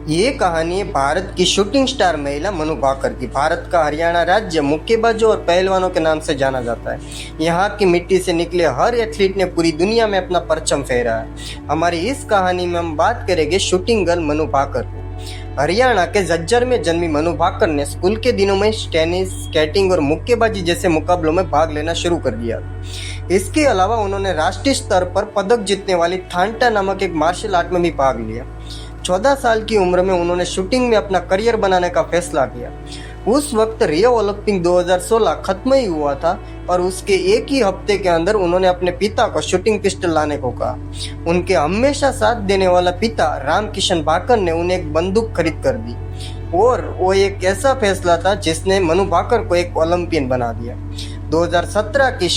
ये कहानी है भारत की शूटिंग स्टार महिला मनु भाकर की। भारत का हरियाणा राज्य मुक्केबाजों और पहलवानों के नाम से जाना जाता है। यहाँ की मिट्टी से निकले हर एथलीट ने पूरी दुनिया में अपना परचम फहरा है। हमारी इस कहानी में हम बात करेंगे शूटिंग गर्ल मनु भाकर की। हरियाणा के झज्जर में जन्मी मनु भाकर ने स्कूल के दिनों में टेनिस, स्केटिंग और मुक्केबाजी जैसे मुकाबलों में भाग लेना शुरू कर दिया। इसके अलावा उन्होंने राष्ट्रीय स्तर पर पदक जीतने वाली थांटा नामक एक मार्शल आर्ट में भी भाग लिया। 14 साल की उम्र में उन्होंने शूटिंग में अपना करियर बनाने का फैसला किया। उस वक्त रियो ओलंपिक 2016 खत्म ही हुआ था और उसके एक ही हफ्ते के अंदर उन्होंने अपने पिता को शूटिंग पिस्टल लाने को कहा। उनके हमेशा साथ देने वाला पिता रामकिशन भाकर ने उन्हें एक बंदूक खरीद कर दी और वो एक ऐसा फैसला था जिसने मनु भाकर को एक ओलंपियन बना दिया। 2017 की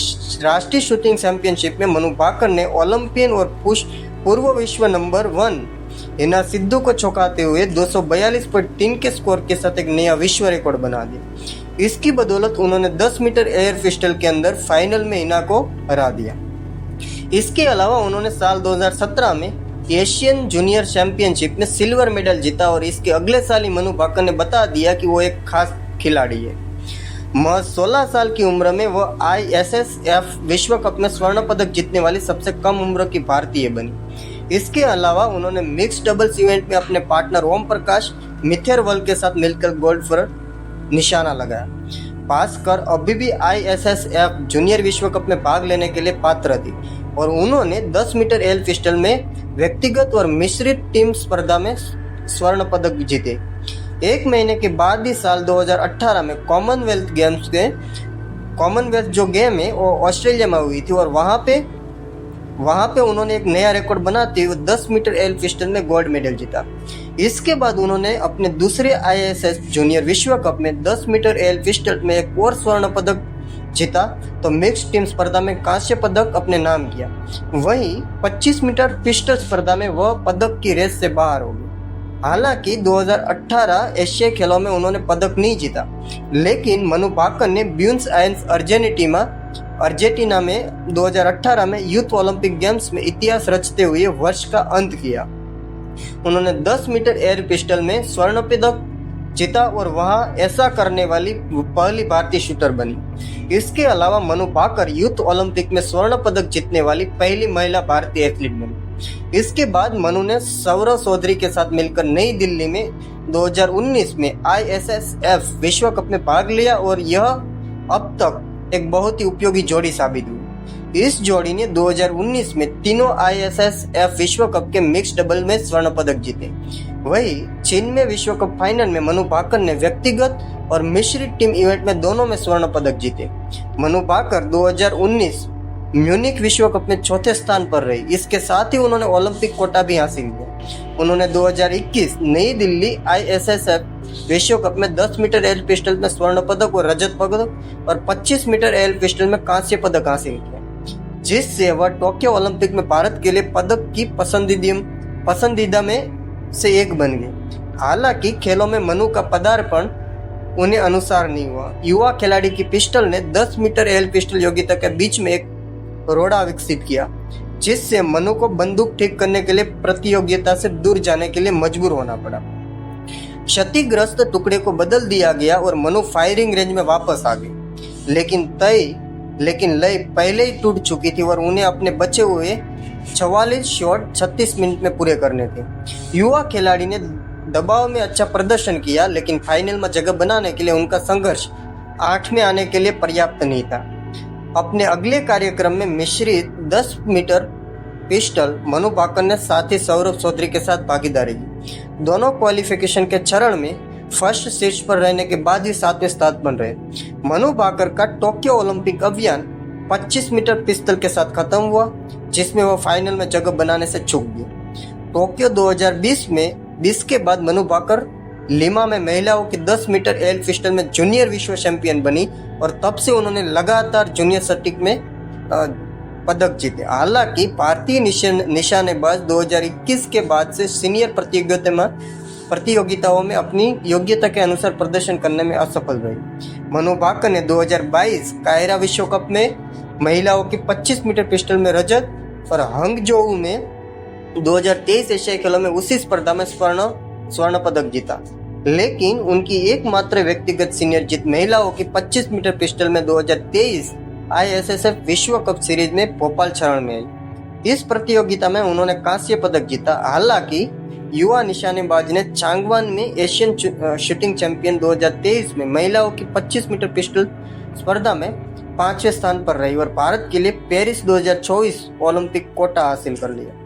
राष्ट्रीय शूटिंग चैंपियनशिप में मनु भाकर ने ओलंपियन और पूर्व विश्व नंबर 1 हिना सिद्धू को चौंकाते हुए 242.3 के स्कोर के साथ एक नया विश्व रिकॉर्ड बना दिया। इसकी बदौलत उन्होंने 10 मीटर एयर पिस्टल के अंदर फाइनल में हिना को हरा दिया। इसके अलावा उन्होंने साल 2017 में एशियन जूनियर चैंपियनशिप में सिल्वर मेडल जीता और इसके अगले साल ही मनु भाकर ने बता दिया कि वो एक खास खिलाड़ी है। महज 16 साल की उम्र में वह ISSF विश्व कप में स्वर्ण पदक जीतने वाली सबसे कम उम्र की भारतीय बनी। इसके अलावा उन्होंने मिक्स डबल्स इवेंट में अपने पार्टनर ओम प्रकाश मिथेरवल के साथ मिलकर गोल्ड पर निशाना लगाया। पास कर अभी भी ISSF जूनियर विश्व कप में भाग लेने के लिए पात्र थी और उन्होंने 10 मीटर एयर पिस्टल में व्यक्तिगत और मिश्रित टीम स्पर्धा में स्वर्ण पदक जीते। एक महीने के बाद ही साल 2018 में कॉमनवेल्थ जो गेम है वो ऑस्ट्रेलिया में हुई थी और वहाँ पे उन्होंने एक नया रिकॉर्ड बनाते हुए 10 मीटर एयर पिस्टल में गोल्ड मेडल जीता। इसके बाद उन्होंने अपने दूसरे ISS जूनियर विश्व कप में 10 मीटर एयर पिस्टल में एक और स्वर्ण पदक जीता तो मिक्स टीम स्पर्धा में कांस्य पदक अपने नाम किया। वहीं 25 मीटर पिस्टल स्पर्धा में वह पदक की रेस से बाहर हो गई। हालांकि 2018 एशियाई खेलों में उन्होंने पदक नहीं जीता, लेकिन मनु भाकर ने ब्यूनस आयर्स अर्जेंटीना में 2018 में यूथ ओलंपिक गेम्स में इतिहास रचते हुए वर्ष का अंत किया। उन्होंने 10 मीटर एयर पिस्टल में स्वर्ण पदक जीता और वहां ऐसा करने वाली पहली भारतीय शूटर बनी। इसके अलावा मनु भाकर यूथ ओलंपिक में स्वर्ण पदक जीतने वाली पहली महिला भारतीय एथलीट बनी। इसके बाद मनु ने सौरव चौधरी के साथ मिलकर नई दिल्ली में 2019 में ISSF विश्व कप में भाग लिया और यह अब तक एक बहुत ही उपयोगी जोड़ी साबित हुई। इस जोड़ी ने 2019 में तीनों ISSF विश्व कप के मिक्स डबल में स्वर्ण पदक जीते। वहीं चीन में विश्व कप फाइनल में मनु भाकर ने व्यक्तिगत और मिश्रित टीम इवेंट में दोनों में स्वर्ण पदक जीते। मनु भाकर 2019 म्यूनिक विश्व कप में चौथे स्थान पर रही। इसके साथ ही उन्होंने ओलंपिक कोटा भी हासिल किया। उन्होंने 2021 नई दिल्ली ISSF विश्व कप में 10 मीटर एयर पिस्टल में स्वर्ण पदक और रजत पदक और 25 मीटर एयर पिस्टल में कांस्य पदक हासिल किया, जिससे वह टोक्यो ओलंपिक में भारत के लिए पदक की पसंदीदा में से एक बन गए। हालांकि खेलों में मनु का पदार्पण उन्हें अनुसार नहीं हुआ। युवा खिलाड़ी की पिस्टल ने 10 मीटर एयर पिस्टल योग्यता के बीच में एक रोड़ा विकसित किया, जिससे मनु को बंदूक ठीक करने के लिए प्रतियोगिता से दूर जाने के लिए मजबूर होना पड़ा। क्षतिग्रस्त टुकड़े को बदल दिया गया और मनु फायरिंग रेंज में वापस आ गई, लेकिन लय पहले ही टूट चुकी थी और उन्हें अपने बचे हुए 44 शॉट 36 मिनट में पूरे करने थे। युवा खिलाड़ी ने दबाव में अच्छा प्रदर्शन किया, लेकिन फाइनल में जगह बनाने के लिए उनका संघर्ष 8 में आने के लिए पर्याप्त नहीं था। अपने अगले कार्यक्रम में मिश्रित 10 मीटर पिस्टल मनु भाकर ने साथ ही सौरव चौधरी के साथ भागीदारी की। दोनों क्वालिफिकेशन के चरण में फर्स्ट शीर्ष पर रहने के बाद ही 7वें स्थान पर रहे। मनु भाकर का टोक्यो ओलंपिक अभियान 25 मीटर पिस्टल के साथ खत्म हुआ, जिसमें वह फाइनल में जगह बनाने से चूक गई। टोक्यो 2020 के बाद मनु भाकर लीमा में महिलाओं की 10 मीटर एयर पिस्टल में जूनियर विश्व चैंपियन बनी और तब से उन्होंने लगातार जूनियर शूटिंग में पदक जीते। हालांकि भारतीय निशानेबाज 2021 के बाद से सीनियर प्रतियोगिताओं में अपनी योग्यता के अनुसार प्रदर्शन करने में असफल रही। मनु भाकर ने 2022 कायरा विश्व कप में महिलाओं की 25 मीटर पिस्टल में रजत और हंगझोऊ में 2023 एशियाई खेलों में उसी स्पर्धा में स्वर्ण स्वर्ण पदक जीता। लेकिन उनकी एकमात्र व्यक्तिगत सीनियर जीत महिलाओं की 25 मीटर पिस्टल में 2023 आईएसएसएफ विश्व कप सीरीज में भोपाल शरण में आई। इस प्रतियोगिता में उन्होंने कांस्य पदक जीता। हालांकि युवा निशानेबाज ने चांगवान में एशियन शूटिंग चैंपियन 2023 में महिलाओं की 25 मीटर पिस्टल स्पर्धा में 5वें स्थान पर रही और भारत के लिए पेरिस 2024 ओलंपिक कोटा हासिल कर लिया।